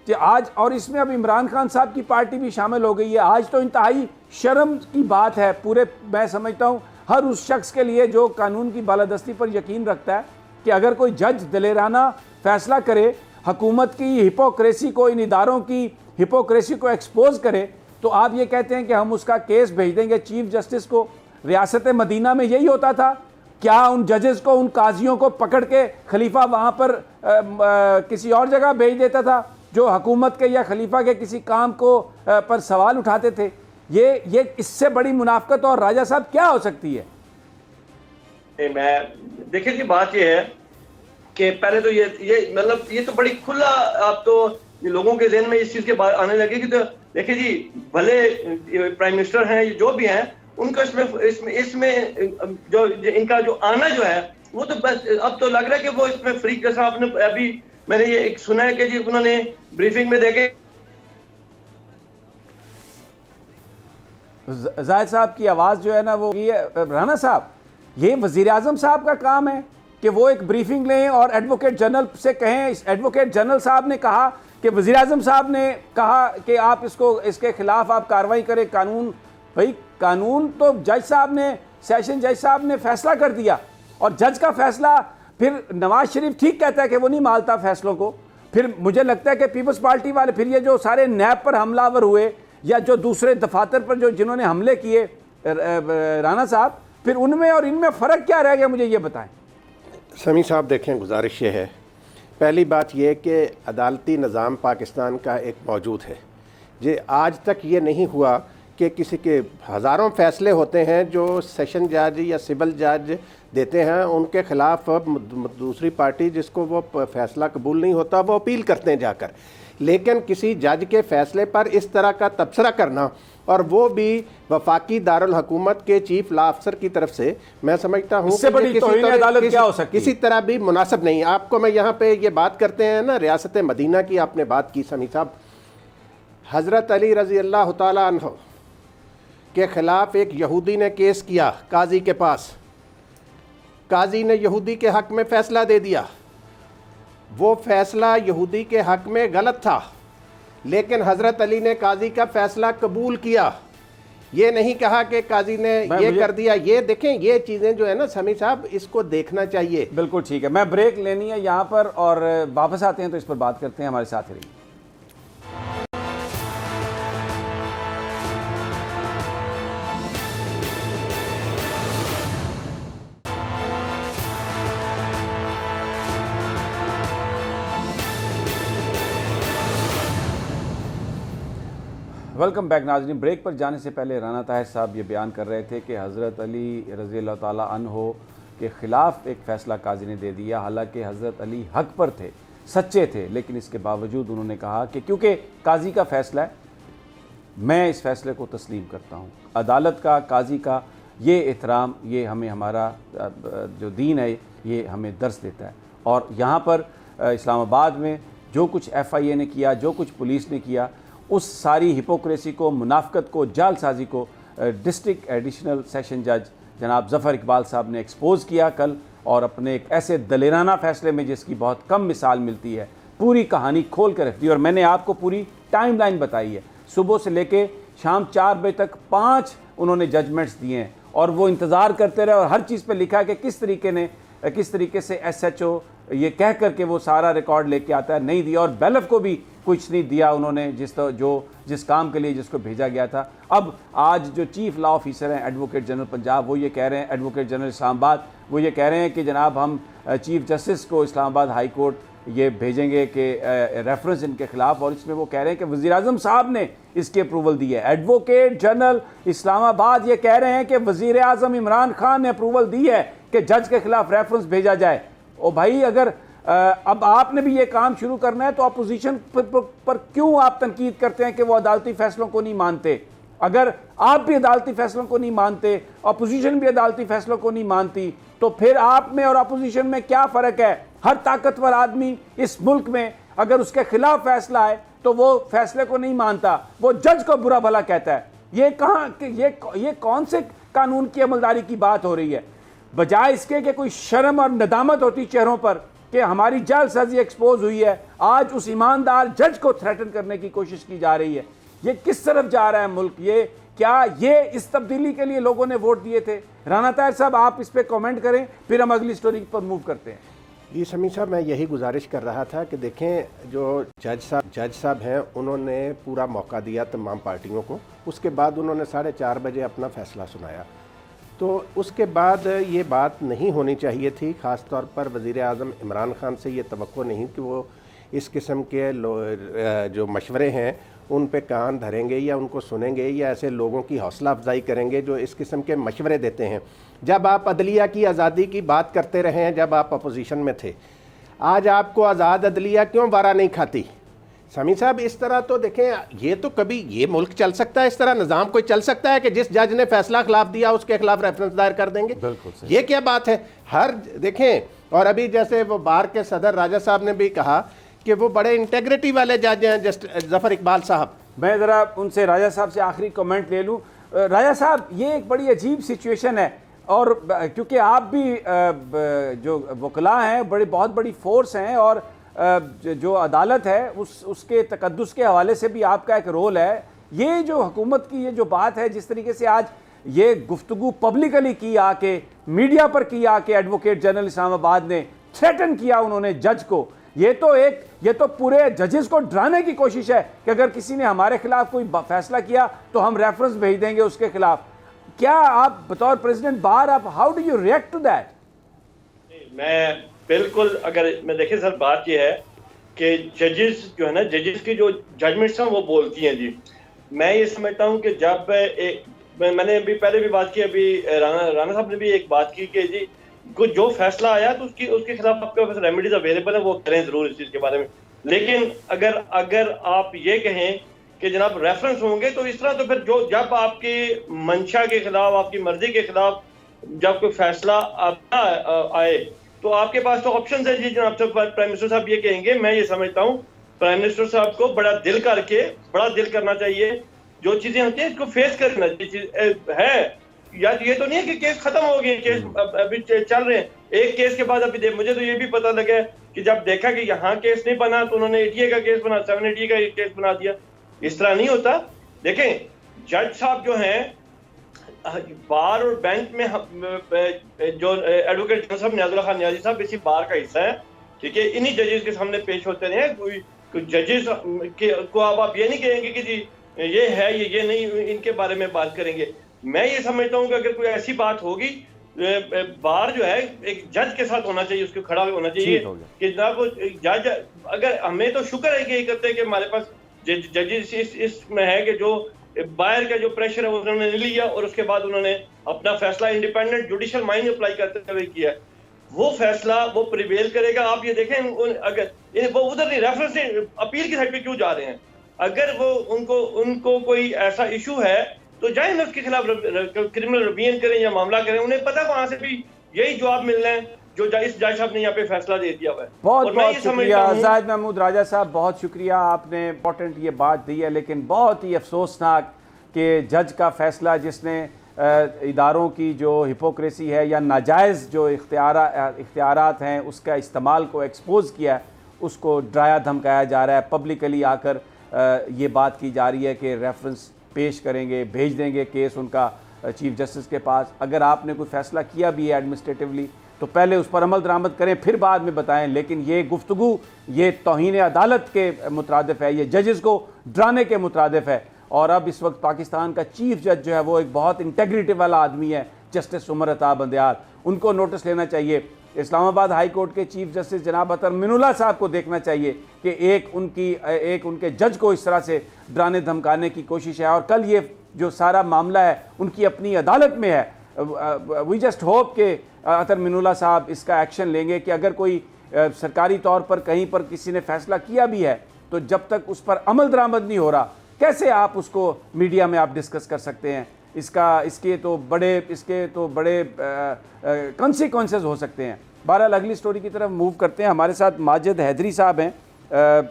कि आज, और इसमें अब इमरान खान साहब की पार्टी भी शामिल हो गई है, आज तो इंतहाई शर्म की बात है पूरे, मैं समझता हूँ हर उस शख्स के लिए जो कानून की बालादस्ती पर यकीन रखता है, कि अगर कोई जज दिलेराना फैसला करे, हुकूमत की हिपोक्रेसी को, इन इदारों की हिपोक्रेसी को एक्सपोज करे, तो आप ये कहते हैं कि हम उसका केस भेज देंगे चीफ जस्टिस को। रियासत मदीना में यही होता था क्या? उन जजेस को, उन काजियों को पकड़ के खलीफा वहाँ पर किसी और जगह भेज देता था जो हुकूमत के या खलीफा के किसी काम को पर सवाल उठाते थे। ये इससे बड़ी मुनाफकत और राजा साहब क्या हो सकती है? मैं देखिए जी, बात ये है कि पहले तो ये मतलब ये तो बड़ी खुला, आप तो लोगों के ज़हन में इस चीज़ के बारे आने लगे कि तो देखिए जी, भले प्राइम मिनिस्टर हैं जो भी हैं, उनका इसमें जो इनका जो आना जो है वो तो बस अब तो लग रहा है कि वो इसमें फ्री, जैसा आपने अभी मैंने ये एक सुना है कि जी उन्होंने ब्रीफिंग में देखे जाहिद साहब की आवाज़ जो है ना वो ये राना साहब, ये वज़ीर आज़म साहब का काम है कि वो एक ब्रीफिंग लें और एडवोकेट जनरल से कहें। एडवोकेट जनरल साहब ने कहा कि वज़ीर आज़म साहब ने कहा कि आप इसके खिलाफ आप कार्रवाई करें। कानून, भाई कानून तो जज साहब ने, सेशन जज साहब ने फैसला कर दिया, और जज का फैसला फिर नवाज शरीफ ठीक कहता है कि वो नहीं मानता फैसलों को। फिर मुझे लगता है कि पीपल्स पार्टी वाले, फिर ये जो सारे नैब पर हमलावर हुए या जो दूसरे दफातर पर जो जिन्होंने हमले किए राना साहब, फिर उनमें और इनमें फ़र्क क्या रह गया, मुझे ये बताएं। समी साहब देखें, गुजारिश ये है, पहली बात ये कि अदालती निज़ाम पाकिस्तान का एक मौजूद है। ये आज तक ये नहीं हुआ कि किसी के हज़ारों फ़ैसले होते हैं जो सेशन जज या सिविल जज देते हैं, उनके ख़िलाफ़ दूसरी पार्टी जिसको वो फ़ैसला कबूल नहीं होता वो अपील करते हैं जाकर। लेकिन किसी जज के फ़ैसले पर इस तरह का तबसरा करना, और वो भी वफाकी दारुल हुकूमत के चीफ लॉ अफसर की तरफ से, मैं समझता हूँ किसी तरह भी मुनासिब नहीं। आपको मैं यहाँ पे ये बात करते हैं ना, रियासत मदीना की आपने बात की समी साहब, हज़रत अली रज़ी अल्लाह तआला अन्हु के ख़िलाफ़ एक यहूदी ने केस किया काजी के पास, काजी ने यहूदी के हक़ में फ़ैसला दे दिया। वो फ़ैसला यहूदी के हक़ में गलत था, लेकिन हज़रत अली ने काजी का फ़ैसला कबूल किया। ये नहीं कहा कि काजी ने ये कर दिया। ये देखें, ये चीज़ें जो है ना समी साहब, इसको देखना चाहिए। बिल्कुल ठीक है, मैं ब्रेक लेनी है यहाँ पर और वापस आते हैं तो इस पर बात करते हैं। हमारे साथ रहिए। वेलकम बैक नाज़रीन। ब्रेक पर जाने से पहले राना ताहिर साहब ये बयान कर रहे थे कि हज़रत अली रज़ी अल्लाह ताला अन्हो के ख़िलाफ़ एक फ़ैसला काजी ने दे दिया। हालांकि हज़रत अली हक़ पर थे, सच्चे थे, लेकिन इसके बावजूद उन्होंने कहा कि क्योंकि काजी का फ़ैसला है, मैं इस फ़ैसले को तस्लीम करता हूँ। अदालत का, काजी का ये एहतराम, ये हमें हमारा जो दीन है ये हमें दर्स देता है। और यहाँ पर इस्लामाबाद में जो कुछ FIA ने किया, जो कुछ पुलिस ने किया, उस सारी हिपोक्रेसी को, मुनाफ़कत को, जालसाजी को डिस्ट्रिक्ट एडिशनल सेशन जज जनाब ज़फ़र इकबाल साहब ने एक्सपोज़ किया कल, और अपने एक ऐसे दलेराना फ़ैसले में जिसकी बहुत कम मिसाल मिलती है, पूरी कहानी खोल कर रख दी। और मैंने आपको पूरी टाइमलाइन बताई है, सुबह से लेके शाम 4 बजे तक 5 उन्होंने जजमेंट्स दिए हैं, और वो इंतज़ार करते रहे। और हर चीज़ पे लिखा है कि किस तरीके से SHO ये कह करके वो सारा रिकॉर्ड लेके आता है, नहीं दिया। और बैलफ को भी कुछ नहीं दिया उन्होंने, जिस काम के लिए जिसको भेजा गया था। अब आज जो चीफ लॉ ऑफिसर हैं एडवोकेट जनरल पंजाब, वो ये कह रहे हैं, एडवोकेट जनरल इस्लामाबाद, वो ये कह रहे हैं कि जनाब हम चीफ जस्टिस को इस्लामाबाद हाई कोर्ट ये भेजेंगे कि रेफरेंस इनके ख़िलाफ़। और इसमें वो कह रहे हैं कि वज़ीर आज़म साहब ने इसकी अप्रूवल दी है। एडवोकेट जनरल इस्लामाबाद ये कह रहे हैं कि वज़ीर आज़म इमरान खान ने अप्रूवल दी है कि जज के ख़िलाफ़ रेफरेंस भेजा जाए। ओ भाई, अगर अब आपने भी ये काम शुरू करना है तो अपोजिशन पर क्यों आप तनकीद करते हैं कि वो अदालती फ़ैसलों को नहीं मानते? अगर आप भी अदालती फ़ैसलों को नहीं मानते, अपोजिशन भी अदालती फ़ैसलों को नहीं मानती, तो फिर आप में और अपोजिशन में क्या फ़र्क है? हर ताकतवर आदमी इस मुल्क में अगर उसके खिलाफ फैसला है तो वो फैसले को नहीं मानता, वो जज को बुरा भला कहता है। ये कहाँ, ये कौन से कानून की अमलदारी की बात हो रही है? बजाय इसके कि कोई शर्म और नदामत होती चेहरों पर कि हमारी जालसाजी एक्सपोज हुई है, आज उस ईमानदार जज को थ्रेटन करने की कोशिश की जा रही है। ये किस तरफ जा रहा है मुल्क? ये इस तब्दीली के लिए लोगों ने वोट दिए थे? राना ताहिर साहब, आप इस पर कमेंट करें, फिर हम अगली स्टोरी पर मूव करते हैं। जी समी साहब, मैं यही गुजारिश कर रहा था कि देखें, जो जज साहब हैं उन्होंने पूरा मौका दिया तमाम पार्टियों को, उसके बाद उन्होंने 4:30 बजे अपना फ़ैसला सुनाया। तो उसके बाद ये बात नहीं होनी चाहिए थी, ख़ास तौर पर वज़ीर आज़म इमरान खान से ये तवक्को नहीं कि वो इस किस्म के जो मशवरे हैं उन पे कान धरेंगे या उनको सुनेंगे या ऐसे लोगों की हौसला अफजाई करेंगे जो इस किस्म के मशवरे देते हैं। जब आप अदलिया की आज़ादी की बात करते रहे हैं, जब आप अपोजिशन में थे, आज आपको आज़ाद अदलिया क्यों वारा नहीं खाती? समी साहब इस तरह तो देखें, ये तो कभी ये मुल्क चल सकता है, इस तरह निज़ाम कोई चल सकता है कि जिस जज ने फैसला खिलाफ दिया उसके खिलाफ रेफरेंस दायर कर देंगे? बिल्कुल ये क्या बात है? हर देखें, और अभी जैसे वो बार के सदर राजा साहब ने भी कहा कि वो बड़े इंटेग्रिटी वाले जज हैं, जफर इकबाल साहब। मैं ज़रा उनसे राजा साहब से आखिरी कमेंट ले लूँ। राजा साहब, ये एक बड़ी अजीब सिचुएशन है, और क्योंकि आप भी जो वकला हैं, बहुत बड़ी फोर्स हैं, और जो अदालत है उसके तकद्दुस के हवाले से भी आपका एक रोल है। ये जो हुकूमत की ये जो बात है, जिस तरीके से आज ये गुफ्तगू पब्लिकली की आके, मीडिया पर की आके, एडवोकेट जनरल इस्लामाबाद ने थ्रेटन किया उन्होंने जज को, ये तो पूरे जजेस को डराने की कोशिश है कि अगर किसी ने हमारे खिलाफ कोई फैसला किया तो हम रेफरेंस भेज देंगे उसके खिलाफ। क्या आप बतौर प्रेसिडेंट बार, आप how do you react to that? मैं बिल्कुल, अगर मैं देखें सर, बात यह है कि जजेस जो है ना, जजेस की जो जजमेंट्स हैं वो बोलती हैं जी। मैं ये समझता हूँ कि जब मैंने अभी पहले भी बात की, अभी राणा साहब ने भी एक बात की कि जी कुछ जो फैसला आया तो उसके खिलाफ आपके पास रेमेडीज अवेलेबल है, वो करें जरूर इस चीज के बारे में। लेकिन अगर आप ये कहें कि जनाब रेफरेंस होंगे, तो इस तरह तो फिर जब आपकी मंशा के खिलाफ, आपकी मर्जी के खिलाफ जब कोई फैसला आए तो आपके पास तो ऑप्शन है जी। जनाब साहब, प्राइम मिनिस्टर साहब ये कहेंगे, मैं ये समझता हूँ प्राइम मिनिस्टर साहब को बड़ा दिल करना चाहिए। जो चीजें होती हैं इसको फेस करना है। या ये तो नहीं है कि केस खत्म हो गए, केस अभी चल रहे हैं, एक केस के बाद अभी मुझे तो ये भी पता लगा कि जब देखा कि यहाँ केस नहीं बना तो उन्होंने 80A का केस बना, 780 का केस बना दिया। इस तरह नहीं होता। देखें, जज साहब जो हैं बार और बेंच में जो एडवोकेट जनरल साहब न्याजुल्लाह खान नियाजी साहब इसी बार का हिस्सा है, ठीक है। इन्हीं जजेस के सामने पेश होते रहे। कोई जजेस को अब आप ये नहीं कहेंगे कि जी ये है ये नहीं, इनके बारे में बात करेंगे। मैं ये समझता हूँ कि अगर कोई ऐसी बात होगी, बार जो है एक जज के साथ होना चाहिए, उसको खड़ा होना चाहिए कि जनाब जज, अगर हमें तो शुक्र है कि ये करते हैं कि हमारे पास जजेस इसमें है कि जो बाहर का जो प्रेशर है वो उन्होंने ले लिया और उसके बाद उन्होंने अपना फैसला इंडिपेंडेंट जुडिशियल माइंड अप्लाई करते हुए किया। वो फैसला वो प्रिवेल करेगा। आप ये देखें, अगर वो उधर नहीं, रेफरेंस नहीं, अपील की साइड पे क्यों जा रहे हैं? अगर वो उनको कोई ऐसा इशू है तो जाए ना उसके खिलाफ क्रिमिनल रिवीजन करें या मामला करें। उन्हें पता वहां से भी यही जवाब मिलना है जो इस जज साहब ने यहाँ पे फैसला दे दिया हुआ है। बहुत शुक्रिया जाहिद महमूद राजा साहब, बहुत शुक्रिया, आपने इम्पोर्टेंट ये बात दी है। लेकिन बहुत ही अफसोसनाक कि जज का फैसला जिसने इदारों की जो हिपोक्रेसी है या नाजायज़ जो इख्तियारात हैं उसका इस्तेमाल को एक्सपोज किया है, उसको डराया धमकाया जा रहा है। पब्लिकली आकर ये बात की जा रही है कि रेफरेंस पेश करेंगे, भेज देंगे केस उनका चीफ जस्टिस के पास। अगर आपने कोई फ़ैसला किया भी है एडमिनिस्ट्रेटिवली तो पहले उस पर अमल दरामद करें, फिर बाद में बताएं। लेकिन ये गुफ्तगू ये तौहीन अदालत के मुतरादिफ है, ये जजेस को डराने के मुतरादिफ है। और अब इस वक्त पाकिस्तान का चीफ जज जो है वो एक बहुत इंटेग्रिटी वाला आदमी है, जस्टिस उमर अता बंदयाल। उनको नोटिस लेना चाहिए। इस्लामाबाद हाई कोर्ट के चीफ जस्टिस जनाब अतर मिनुल्लाह साहब को देखना चाहिए कि एक उनके जज को इस तरह से डराने धमकाने की कोशिश है। और कल ये जो सारा मामला है उनकी अपनी अदालत में है। वी जस्ट होप कि अतर मिनुल्लाह साहब इसका एक्शन लेंगे कि अगर कोई सरकारी तौर पर कहीं पर किसी ने फैसला किया भी है तो जब तक उस पर अमल दरामद नहीं हो रहा, कैसे आप उसको मीडिया में आप डिस्कस कर सकते हैं? इसके तो बड़े कॉन्सिक्वेंसेस हो सकते हैं। बहरहाल अगली स्टोरी की तरफ मूव करते हैं। हमारे साथ माजिद हैदरी साहब हैं,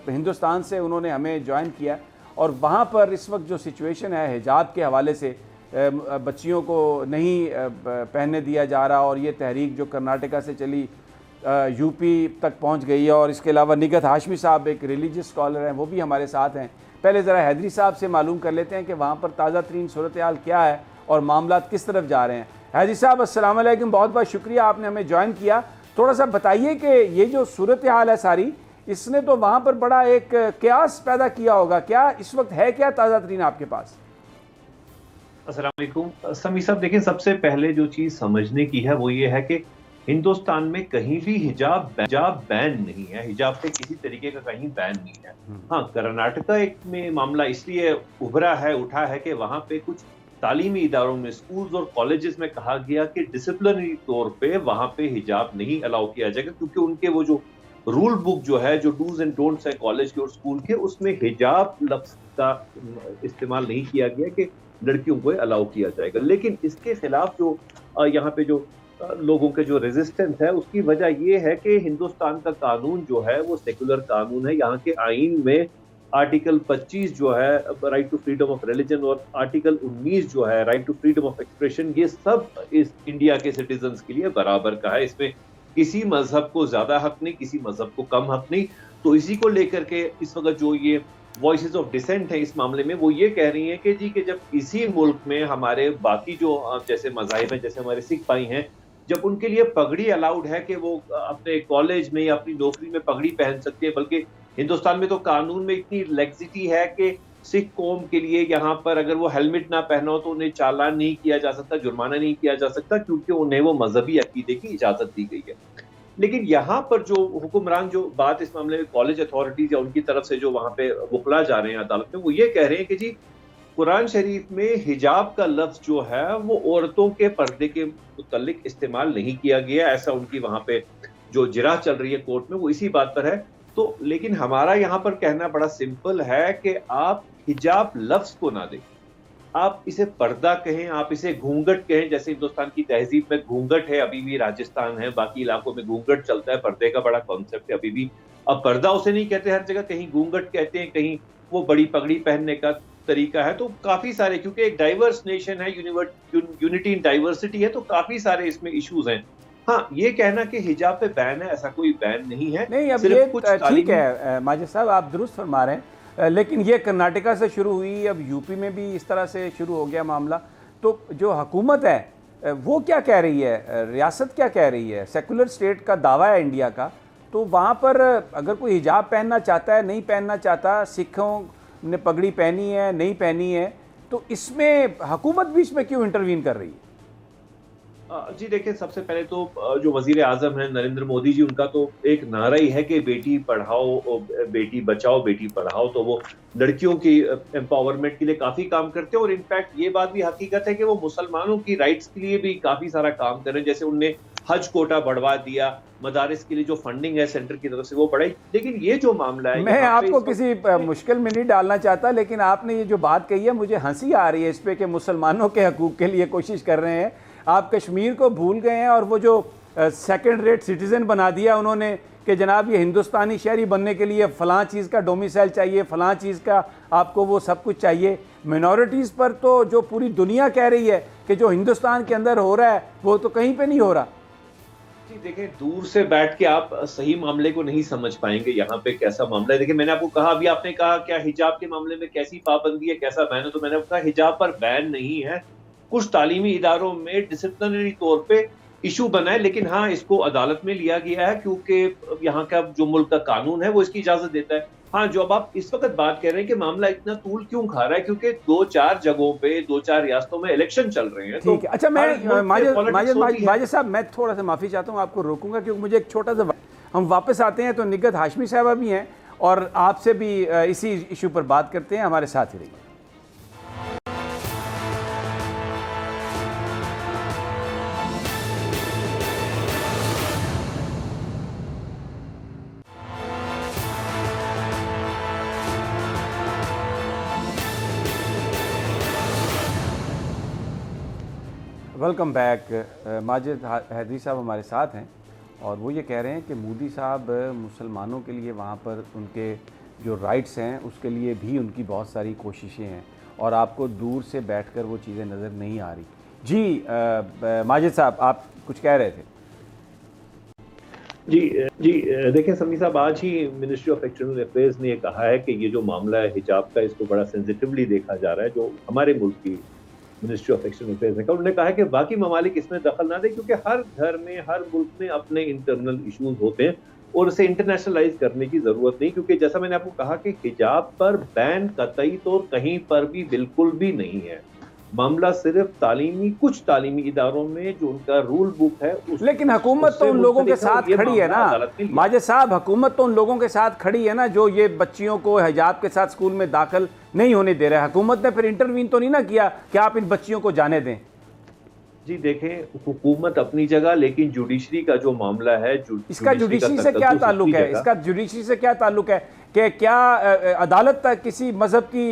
हिंदुस्तान से उन्होंने हमें ज्वाइन किया और वहाँ पर इस वक्त जो सिचुएशन है हिजाब के हवाले से, बच्चियों को नहीं पहनने दिया जा रहा और ये तहरीक जो कर्नाटका से चली यूपी तक पहुँच गई है। और इसके अलावा निगत हाशमी साहब एक रिलीजियस स्कॉलर हैं, वो भी हमारे साथ हैं। पहले ज़रा हैदरी साहब से मालूम कर लेते हैं कि वहाँ पर ताज़ा तरीन सूरत हाल क्या है और मामला किस तरफ जा रहे हैं। हैदरी साहब अस्सलाम वालेकुम, बहुत बहुत शुक्रिया आपने हमें ज्वाइन किया। थोड़ा सा बताइए कि ये जो सूरत हाल है सारी, इसने तो वहाँ पर बड़ा एक क्यास पैदा किया होगा। क्या इस वक्त है क्या ताज़ा तरीन आपके पास? अस्सलाम वालेकुम समी साहब, देखिए सबसे पहले जो चीज़ समझने की है वो ये है कि हिंदुस्तान में कहीं भी हिजाब बैन नहीं है। हिजाब पे किसी तरीके का कहीं बैन नहीं है। हाँ, कर्नाटका एक में मामला इसलिए उठा है कि वहाँ पे कुछ तालीमी इदारों में, स्कूल्स और कॉलेजेस में कहा गया कि डिसिप्लिनरी तौर पे वहाँ पे हिजाब नहीं अलाउ किया जाएगा, क्योंकि उनके वो जो रूल बुक जो है, जो डूज एंड डोंट्स है कॉलेज के और स्कूल के, उसमें हिजाब लफ्ज का इस्तेमाल नहीं किया गया कि लड़कियों को अलाउ किया जाएगा। लेकिन इसके खिलाफ जो यहाँ पे जो लोगों के जो रेजिस्टेंस है, उसकी वजह यह है कि हिंदुस्तान का कानून जो है वो सेकुलर कानून है। यहाँ के आइन में आर्टिकल 25 जो है right to freedom of religion और आर्टिकल 19 जो है right to freedom of expression, ये सब इस इंडिया के सिटीजन्स के लिए बराबर का है। इसमें किसी मजहब को ज्यादा हक नहीं, किसी मजहब को कम हक नहीं। तो इसी को लेकर के इस वक्त जो ये वॉइसेस ऑफ डिसेंट है इस मामले में, वो ये कह रही हैं कि जी कि जब इसी मुल्क में हमारे बाकी जो जैसे मज़ाहिब हैं, जैसे हमारे सिख भाई हैं, जब उनके लिए पगड़ी अलाउड है कि वो अपने कॉलेज में या अपनी नौकरी में पगड़ी पहन सकते हैं, बल्कि हिंदुस्तान में तो कानून में इतनी लेक्सिटी है कि सिख कौम के लिए यहाँ पर अगर वो हेलमेट ना पहना हो तो उन्हें चालान नहीं किया जा सकता, जुर्माना नहीं किया जा सकता, क्योंकि उन्हें वो मजहबी अकीदे की इजाजत दी गई है। लेकिन यहाँ पर जो हुक्मरान जो बात इस मामले में कॉलेज अथॉरिटीज या उनकी तरफ से जो वहां पे वकला जा रहे हैं अदालत में, वो ये कह रहे हैं कि जी कुरान शरीफ में हिजाब का लफ्ज जो है वो औरतों के पर्दे के मुतल्लिक इस्तेमाल नहीं किया गया, ऐसा उनकी वहां पे जो जिरा चल रही है कोर्ट में वो इसी बात पर है। तो लेकिन हमारा यहाँ पर कहना बड़ा सिंपल है कि आप हिजाब लफ्ज को ना दें, आप इसे पर्दा कहें, आप इसे घूंघट कहें। जैसे हिंदुस्तान की तहजीब में घूंघट है, अभी भी राजस्थान है, बाकी इलाकों में घूंघट चलता है, पर्दे का बड़ा कॉन्सेप्ट है अभी भी। अब पर्दा उसे नहीं कहते हर जगह, कहीं घूंघट कहते हैं, कहीं वो बड़ी पगड़ी पहनने का तरीका है। तो काफी सारे, क्योंकि एक डाइवर्स नेशन है, यूनिटी इन डाइवर्सिटी है, तो काफी सारे इसमें इश्यूज हैं। हाँ, ये कहना कि हिजाब पे बैन है, ऐसा कोई बैन नहीं है। नहीं, अब ये ठीक है माजिद साहब, आप दुरुस्त फरमा रहे हैं, लेकिन ये कर्नाटका से शुरू हुई, अब यूपी में भी इस तरह से शुरू हो गया मामला। तो जो हुकूमत है वो क्या कह रही है, रियासत क्या कह रही है? सेकुलर स्टेट का दावा है इंडिया का, तो वहाँ पर अगर कोई हिजाब पहनना चाहता है, नहीं पहनना चाहता, सिखों ने पगड़ी पहनी है, नहीं पहनी है, तो इसमें हुकूमत भी इसमें क्यों इंटरवीन कर रही है? जी देखिए, सबसे पहले तो जो वजीर आजम है नरेंद्र मोदी जी, उनका तो एक नारा ही है कि बेटी पढ़ाओ, बेटी बचाओ, बेटी पढ़ाओ। तो वो लड़कियों की एम्पावरमेंट के लिए काफी काम करते हैं, और इनफैक्ट ये बात भी हकीकत है कि वो मुसलमानों की राइट्स के लिए भी काफी सारा काम कर रहे हैं। जैसे उनने हज कोटा बढ़वा दिया, मदारिस के लिए जो फंडिंग है सेंटर की तरफ से वो बढ़ाई। लेकिन ये जो मामला है, मैं आपको किसी मुश्किल में नहीं डालना चाहता, लेकिन आपने ये जो बात कही है मुझे हंसी आ रही है इस पे कि मुसलमानों के हकूक के लिए कोशिश कर रहे हैं। आप कश्मीर को भूल गए हैं, और वो जो सेकंड रेट सिटीज़न बना दिया उन्होंने कि जनाब ये हिंदुस्तानी शहरी बनने के लिए फ़लाँ चीज़ का डोमिसाइल चाहिए, फ़लाँ चीज़ का आपको वो सब कुछ चाहिए। मिनॉरिटीज़ पर तो जो पूरी दुनिया कह रही है कि जो हिंदुस्तान के अंदर हो रहा है वो तो कहीं पे नहीं हो रहा। जी देखिए, दूर से बैठ के आप सही मामले को नहीं समझ पाएंगे यहाँ पे कैसा मामला है। देखिए, मैंने आपको कहा, अभी आपने कहा क्या हिजाब के मामले में कैसी पाबंदी है, कैसा बैन है, तो मैंने कहा हिजाब पर बैन नहीं है। कुछ तालीमी इदारों में डिसिप्लिनरी तौर पे इशू बना है, लेकिन हाँ, इसको अदालत में लिया गया है क्योंकि यहाँ का जो मुल्क का कानून है वो इसकी इजाजत देता है। हाँ, जो अब आप इस वक्त बात कर रहे हैं कि मामला इतना तूल क्यों खा रहा है, क्योंकि 2-4 जगहों पे 2-4 रियासतों में इलेक्शन चल रहे हैं। ठीक है, अच्छा, मैं माजिद साहब, मैं थोड़ा सा माफ़ी चाहता हूँ, आपको रोकूंगा क्योंकि मुझे एक छोटा सा, हम वापस आते हैं तो निगत हाशमी साहबा भी हैं और आपसे भी इसी इशू पर बात करते हैं। हमारे साथ ही रहिए। Welcome back. माजिद हैदरी साहब हमारे साथ हैं और वो ये कह रहे हैं कि मोदी साहब मुसलमानों के लिए वहाँ पर उनके जो राइट्स हैं उसके लिए भी उनकी बहुत सारी कोशिशें हैं और आपको दूर से बैठकर वो चीज़ें नज़र नहीं आ रही। जी माजिद साहब, आप कुछ कह रहे थे? जी देखिए समी साहब, आज ही मिनिस्ट्री ऑफ एक्सटर्नल अफेयर्स ने कहा है कि ये जो मामला है हिजाब का, इसको बड़ा सेंसिटिवली देखा जा रहा है। जो हमारे मुल्क की मिनिस्ट्री ऑफ एक्सटर्नल अफेयर्स ने कहा, उन्होंने कहा है कि बाकी ममालिक इसमें दखल ना दे, क्योंकि हर घर में, हर मुल्क में अपने इंटरनल इश्यूज होते हैं और उसे इंटरनेशनलाइज करने की जरूरत नहीं। क्योंकि जैसा मैंने आपको कहा कि हिजाब पर बैन कतई तौर कहीं पर भी बिल्कुल भी नहीं है। मामला सिर्फ कुछ तालीमी इदारों में जो उनका रूल बुक है लेकिन हुकूमत तो उन लोगों के साथ खड़ी है ना माजिद साहब, हुकूमत तो उन लोगों के साथ खड़ी है ना जो ये बच्चियों को हिजाब के साथ स्कूल में दाखिल नहीं होने दे रहा है। हुकूमत ने फिर इंटरवीन तो नहीं ना किया कि आप इन बच्चियों को जाने दें। जी देखें, हुकूमत अपनी जगह, लेकिन जुडिशरी का जो मामला है, इसका जुडिशरी से क्या ताल्लुक है? इसका जुडिशरी से क्या ताल्लुक है कि क्या अदालत तक किसी मजहब की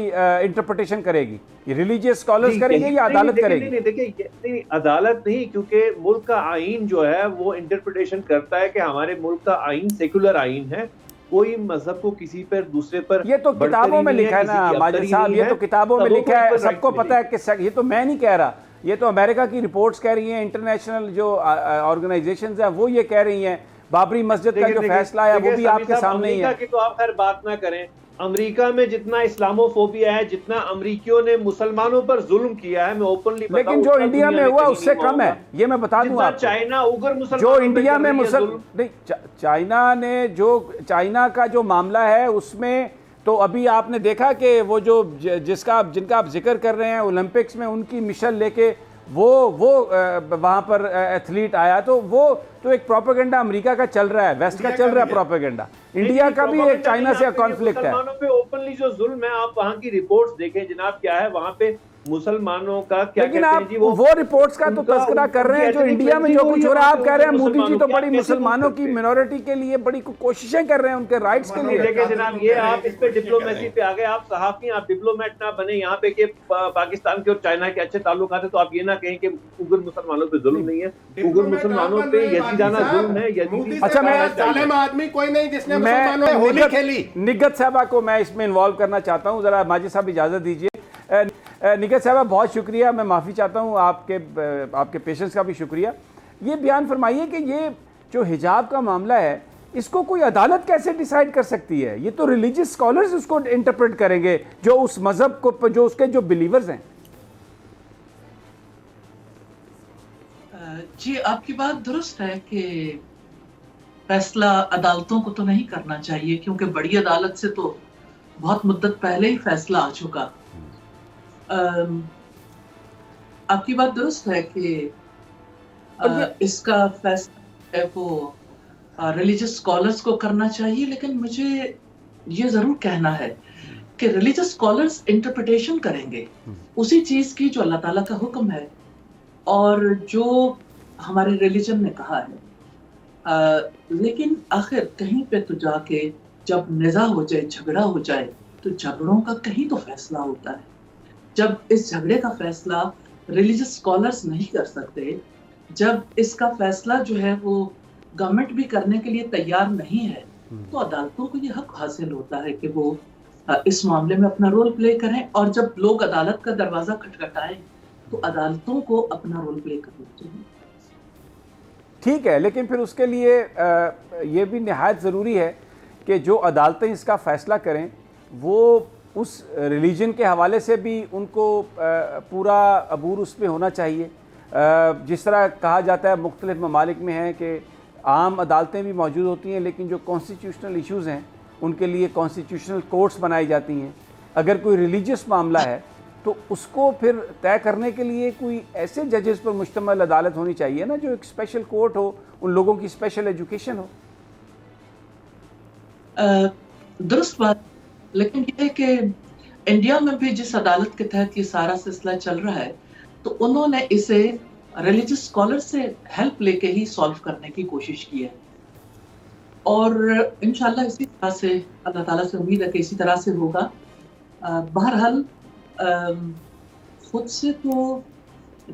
इंटरप्रिटेशन करेगी? ये रिलीजियस स्कॉलर्स करेंगे या अदालत करेगी? नहीं, देखिए, अदालत नहीं, क्योंकि मुल्क का आईन जो है वो इंटरप्रिटेशन करता है कि हमारे मुल्क का आइन सेकुलर आइन है, कोई मजहब को किसी पर दूसरे पर, ये तो किताबों में लिखा है ना माजिद साहब, ये तो किताबों में लिखा है, सबको पता है कि ये तो मैं नहीं कह रहा, ये तो अमेरिका की रिपोर्ट्स कह रही हैं, इंटरनेशनल जो ऑर्गेनाइजेशंस हैं वो ये कह रही हैं। बाबरी मस्जिद का जो फैसला है वो भी आपके सामने ही है। तो आप खैर बात ना करें, अमेरिका में जितना इस्लामोफोबिया है, जितना अमेरिकियों ने मुसलमानों पर जुल्म किया है, मैं ओपनली बताऊं, लेकिन जो इंडिया में हुआ उससे कम है, ये मैं बता दूं आपको। चाइना उग्र मुसलमानों जो इंडिया में नहीं, चाइना ने जो चाइना का जो मामला है उसमें तो अभी आपने देखा कि वो जो जिनका आप जिक्र कर रहे हैं, ओलंपिक्स में उनकी मिशन लेके वो वहाँ पर एथलीट आया, तो वो तो एक प्रोपेगेंडा अमेरिका का चल रहा है, वेस्ट का चल रहा है प्रोपेगेंडा। इंडिया का भी एक चाइना से कॉन्फ्लिक्ट है। मुसलमानों पे ओपनली जो जुल्म है, आप वहाँ की रिपोर्ट्स देखें जनाब, क्या है वहाँ पे मुसलमानों का क्या, लेकिन आप वो रिपोर्ट्स का तो तस्करा कर रहे हैं जो इंडिया में जो कुछ हो रहा है। आप कह रहे हैं मोदी जी तो बड़ी मुसलमानों की मिनोरिटी के लिए बड़ी कोशिशें कर रहे हैं, उनके राइट्स के लिए। देखिए जनाब, ये आप इस पे डिप्लोमेसी पे आ गए, आप सहाफी, आप डिप्लोमेट ना बने यहाँ पे कि पाकिस्तान के और चाइना के अच्छे ताल्लुकात है, तो आप ये ना कहें कि उग्र मुसलमानों पे जुल्म नहीं है। उग्र मुसलमानों पे यजीदाना जुल्म है, यजीदी। अच्छा, मैं आदमी कोई नहीं जिसने मुसलमानों में होली खेली। निगत साहबा को मैं इसमें इन्वॉल्व करना चाहता हूँ, जरा माजिद साहब इजाजत दीजिए। निगत साहब बहुत शुक्रिया, मैं माफ़ी चाहता हूँ, आपके पेशेंस का भी शुक्रिया। ये बयान फरमाइए कि ये जो हिजाब का मामला है इसको कोई अदालत कैसे डिसाइड कर सकती है? ये तो रिलीजियस स्कॉलर्स उसको इंटरप्रेट करेंगे, जो उस मजहब को, जो उसके जो बिलीवर्स हैं। जी, आपकी बात दुरुस्त है कि फैसला अदालतों को तो नहीं करना चाहिए, क्योंकि बड़ी अदालत से तो बहुत मुद्दत पहले ही फैसला आ चुका। आपकी बात दुरुस्त है कि इसका फैसला है वो रिलीजियस स्कॉलर्स को करना चाहिए, लेकिन मुझे ये जरूर कहना है कि रिलीजियस स्कॉलर्स इंटरप्रिटेशन करेंगे उसी चीज की जो अल्लाह ताला का हुक्म है और जो हमारे रिलीजन ने कहा है। लेकिन आखिर कहीं पे तो जाके जब निज़ा हो जाए, झगड़ा हो जाए, तो झगड़ों का कहीं तो फैसला होता है। जब इस झगड़े का फैसला रिलीजियस स्कॉलर्स नहीं कर सकते, जब इसका फैसला जो है वो गवर्नमेंट भी करने के लिए तैयार नहीं है, तो अदालतों को ये हक हासिल होता है कि वो इस मामले में अपना रोल प्ले करें। और जब लोग अदालत का दरवाजा खटखटाएं तो अदालतों को अपना रोल प्ले करना चाहिए। ठीक है, लेकिन फिर उसके लिए ये भी निहायत ज़रूरी है कि जो अदालतें इसका फ़ैसला करें वो उस रिलीजन के हवाले से भी उनको पूरा अबूर उस पर होना चाहिए। जिस तरह कहा जाता है मुख्तलिफ ममालिक में है कि आम अदालतें भी मौजूद होती हैं, लेकिन जो कॉन्स्टिट्यूशनल इश्यूज़ हैं उनके लिए कॉन्स्टिट्यूशनल कोर्ट्स बनाई जाती हैं। अगर कोई रिलीजियस मामला है तो उसको फिर तय करने के लिए कोई ऐसे जजेस पर मुश्तमल अदालत होनी चाहिए ना, जो एक स्पेशल कोर्ट हो, उन लोगों की स्पेशल एजुकेशन हो। दुरुस्त बात, लेकिन ये है कि इंडिया में भी जिस अदालत के तहत ये सारा सिलसिला चल रहा है, तो उन्होंने इसे रिलीजियस स्कॉलर से हेल्प लेके ही सॉल्व करने की कोशिश की है। और इंशाल्लाह इसी तरह से अल्लाह ताला से उम्मीद है कि इसी तरह से होगा। बहरहाल खुद से तो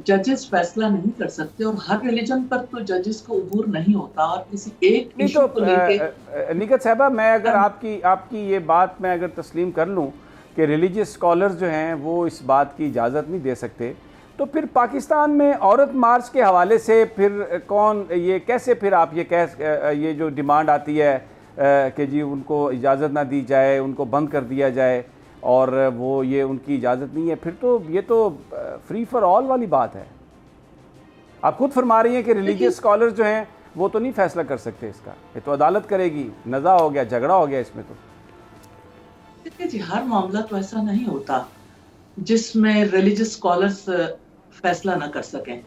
जजेस फैसला नहीं कर सकते और हर रिलीजन पर तो जजेस को उबूर नहीं होता और किसी एक इशू को लेके। निगत साहबा, मैं अगर आपकी ये बात मैं अगर तस्लीम कर लूँ कि रिलीजियस स्कॉलर्स जो हैं वो इस बात की इजाज़त नहीं दे सकते, तो फिर पाकिस्तान में औरत मार्च के हवाले से फिर कौन ये कैसे फिर आप ये जो डिमांड आती है कि जी उनको इजाज़त ना दी जाए, उनको बंद कर दिया जाए और वो ये उनकी इजाज़त नहीं है, फिर तो ये तो फ्री फॉर ऑल वाली बात है। आप खुद फरमा रही हैं कि रिलीजियस स्कॉलर जो हैं वो तो नहीं फैसला कर सकते इसका, ये तो अदालत करेगी। नज़ा हो गया, झगड़ा हो गया इसमें। तो देखिए जी, हर मामला तो ऐसा नहीं होता जिसमें रिलीजियस स्कॉलर्स फैसला ना कर सकें।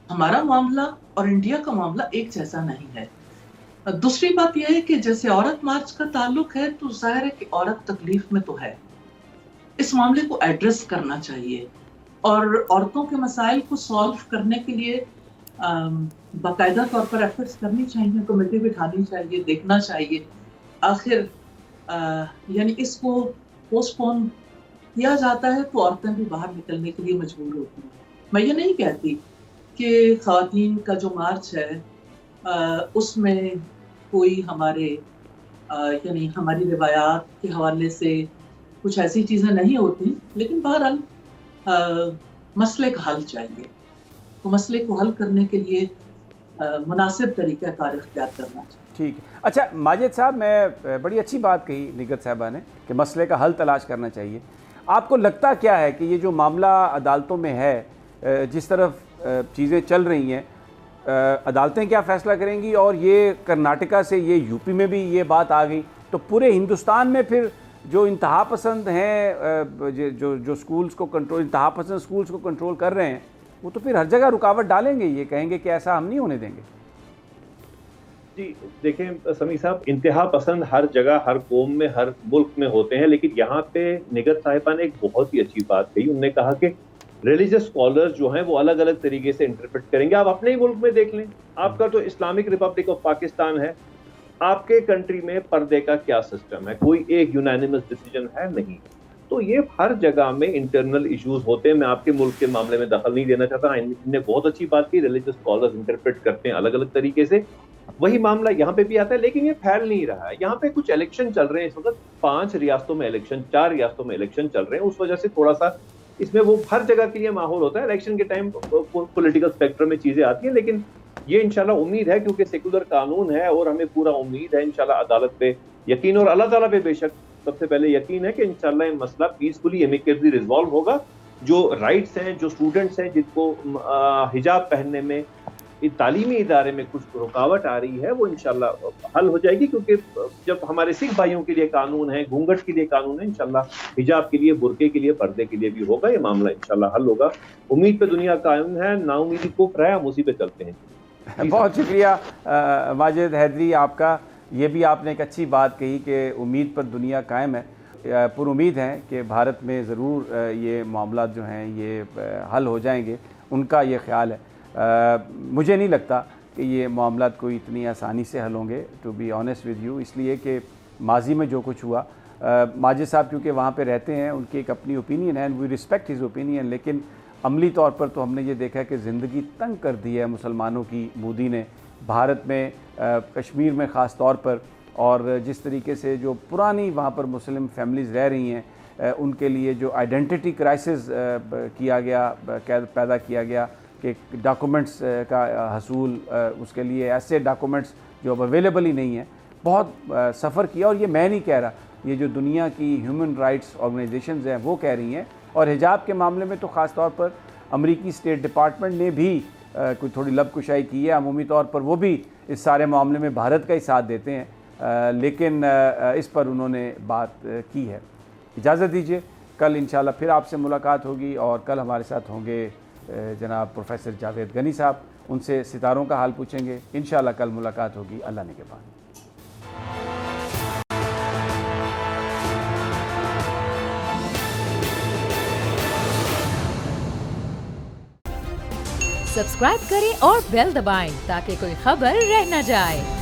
हमारा मामला और इंडिया का मामला एक जैसा नहीं है। दूसरी बात यह है कि जैसे औरत मार्च का ताल्लुक है, तो जाहिर है कि औरत तकलीफ में तो है, इस मामले को एड्रेस करना चाहिए और औरतों के मसाइल को सॉल्व करने के लिए बाकायदा तौर पर एफर्ट्स करनी चाहिए, कमेटी बिठानी चाहिए, देखना चाहिए आखिर यानी इसको पोस्टपोन किया जाता है तो औरतें भी बाहर निकलने के लिए मजबूर होती हैं। मैं ये नहीं कहती कि ख़वातीन का जो मार्च है उसमें कोई हमारे यानी हमारी रिवायात के हवाले से कुछ ऐसी चीज़ें नहीं होती, लेकिन बहरहाल मसले का हल चाहिए। तो मसले को हल करने के लिए मुनासिब तरीक़ा कार इख्तियार करना चाहिए। ठीक है। अच्छा माजिद साहब, मैं बड़ी अच्छी बात कही निगत साहबा ने कि मसले का हल तलाश करना चाहिए। आपको लगता क्या है कि ये जो मामला अदालतों में है, जिस तरफ चीज़ें चल रही हैं, अदालतें क्या फ़ैसला करेंगी? और ये कर्नाटका से ये यूपी में भी ये बात आ गई, तो पूरे हिंदुस्तान में फिर जो इंतहा पसंद हैं, जो स्कूल्स को कंट्रोल, इंतहा पसंद स्कूल्स को कंट्रोल कर रहे हैं, वो तो फिर हर जगह रुकावट डालेंगे, ये कहेंगे कि ऐसा हम नहीं होने देंगे। जी देखें समी साहब, इंतहा पसंद हर जगह, हर कौम में, हर मुल्क में होते हैं, लेकिन यहाँ पे निगत साहिबा ने एक बहुत ही अच्छी बात कही। उन्होंने कहा कि रिलीजियस स्कॉलर्स जो हैं वो अलग अलग तरीके से इंटरप्रेट करेंगे। आप अपने ही मुल्क में देख लें, आपका तो इस्लामिक रिपब्लिक ऑफ पाकिस्तान है, आपके कंट्री में पर्दे का क्या सिस्टम है? कोई एक यूनानिमस डिसीजन है नहीं। तो ये हर जगह में इंटरनल इश्यूज होते हैं। मैं आपके मुल्क के मामले में दखल नहीं देना चाहता। इनने बहुत अच्छी बात की, रिलीजियस स्कॉलर्स इंटरप्रेट करते हैं अलग अलग तरीके से, वही मामला यहाँ पे भी आता है, लेकिन ये फैल नहीं रहा है। यहाँ पे कुछ इलेक्शन चल रहे हैं इस वक्त, 5 रियासतों में इलेक्शन, 4 रियासतों में इलेक्शन चल रहे हैं, उस वजह से थोड़ा सा इसमें वो हर जगह के लिए माहौल होता है। इलेक्शन के टाइम पॉलिटिकल स्पेक्ट्रम में चीजें आती हैं, लेकिन ये इंशाल्लाह उम्मीद है, क्योंकि सेकुलर कानून है और हमें पूरा उम्मीद है इंशाल्लाह अदालत पे यकीन, और अल्लाह ताला पे बेशक सबसे पहले यकीन है कि इंशाल्लाह ये मसला पीसफुली एमिकेबली रिजॉल्व होगा। जो राइट्स हैं, जो स्टूडेंट्स हैं जिनको हिजाब पहनने में तालीमी इदारे में कुछ रुकावट आ रही है, वो इंशाल्लाह हल हो जाएगी, क्योंकि जब हमारे सिख भाइयों के लिए कानून है, घूंघट के लिए कानून है, इंशाल्लाह हिजाब के लिए, बुरके के लिए, पर्दे के लिए भी होगा। ये मामला इंशाल्लाह हल होगा। उम्मीद पे दुनिया कायम है, नाउमीदी कुफ्र है, हम उसी पे चलते हैं। बहुत शुक्रिया माजिद हैदरी आपका। ये भी आपने एक अच्छी बात कही कि उम्मीद पर दुनिया कायम है। पुर उम्मीद हैं कि भारत में ज़रूर ये मामला जो हैं ये हल हो जाएंगे, उनका ये ख्याल है। मुझे नहीं लगता कि ये मामला कोई इतनी आसानी से हल होंगे, to be honest with you, इसलिए कि माजी में जो कुछ हुआ, माजिद साहब क्योंकि वहाँ पे रहते हैं, उनकी एक अपनी ओपिनियन है, and we respect his opinion, लेकिन अमली तौर पर तो हमने ये देखा है कि ज़िंदगी तंग कर दी है मुसलमानों की मोदी ने भारत में, कश्मीर में ख़ास तौर पर, और जिस तरीके से जो पुरानी वहाँ पर मुस्लिम फैमिलीज़ रह रही हैं, उनके लिए जो आइडेंटिटी क्राइसिस किया गया, पैदा किया गया कि डॉक्यूमेंट्स का हसूल, उसके लिए ऐसे डॉक्यूमेंट्स जो अब अवेलेबल ही नहीं है, बहुत सफ़र किया। और ये मैं नहीं कह रहा, ये जो दुनिया की ह्यूमन राइट्स ऑर्गेनाइजेशंस हैं वो कह रही हैं। और हिजाब के मामले में तो ख़ास तौर पर अमेरिकी स्टेट डिपार्टमेंट ने भी कोई थोड़ी लबकुशाई की है। अमूमी तौर पर वो भी इस सारे मामले में भारत का ही साथ देते हैं, लेकिन इस पर उन्होंने बात की है। इजाज़त दीजिए, कल इंशाल्लाह फिर आपसे मुलाकात होगी, और कल हमारे साथ होंगे जनाब प्रोफेसर जावेद गनी साहब, उनसे सितारों का हाल पूछेंगे। इंशाल्लाह कल मुलाकात होगी अल्लाह ने के बाद। सब्सक्राइब करें और बेल दबाएं ताकि कोई खबर रह न जाए।